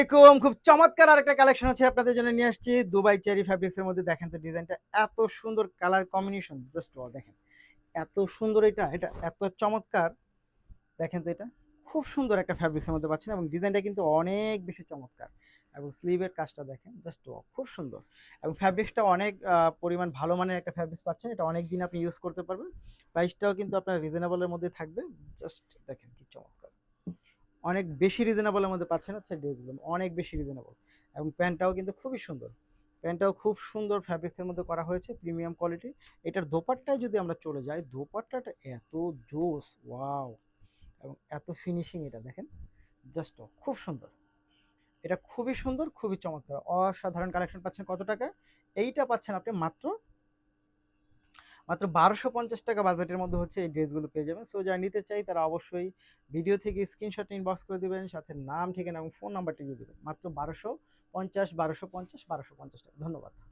এরকম খুব চমৎকার আরেকটা কালেকশন আছে আপনাদের জন্য নিয়ে আসছি দুবাই চেরি ফ্যাব্রিক্স এর মধ্যে। দেখেন তো ডিজাইনটা এত সুন্দর, কালার কম্বিনেশন জাস্ট ওয়াও। দেখেন এত সুন্দর, এটা এটা এত চমৎকার। দেখেন তো এটা খুব সুন্দর একটা ফ্যাব্রিক্স এর মধ্যে পাচ্ছেন এবং ডিজাইনটা কিন্তু অনেক বেশি চমৎকার। এবং স্লিভের কাজটা দেখেন জাস্ট ওয়াও, খুব সুন্দর। এবং ফ্যাব্রিক্সটা অনেক পরিমাণ ভালো মানের একটা ফ্যাব্রিক্স পাচ্ছেন। এটা অনেক দিন আপনি ইউজ করতে পারবেন। প্রাইসটাও কিন্তু আপনার রিজনেবলের মধ্যে থাকবে। জাস্ট দেখেন কি চমৎকার, অনেক বেশি রিজনেবলের মধ্যে পাচ্ছেন হচ্ছে ড্রেসগুলো, অনেক বেশি রিজনেবল। এবং প্যান্টটাও কিন্তু খুবই সুন্দর, প্যান্টটাও খুব সুন্দর ফ্যাব্রিক্সের মধ্যে করা হয়েছে, প্রিমিয়াম কোয়ালিটি। এটার দোপাট্টায় যদি আমরা চলে যাই, দোপাট্টাটা এত জোস, ওয়াও। এবং এত ফিনিশিং, এটা দেখেন জাস্ট খুব সুন্দর। এটা খুবই সুন্দর, খুবই চমৎকার, অসাধারণ কালেকশন পাচ্ছেন। কত টাকা? এইটা পাচ্ছেন আপনি মাত্র মাত্র 1250 টাকা বাজেটের মধ্যে হচ্ছে এই ড্রেসগুলো পেয়ে যাবেন। সো যারা নিতে চাই তারা অবশ্যই ভিডিও থেকে স্ক্রিনশট ইনবক্স করে দিবেন, সাথে নাম, ঠিকানা এবং ফোন নাম্বারটি দিয়ে দেবেন। মাত্র 1250, 1250, 1250 টাকা। ধন্যবাদ।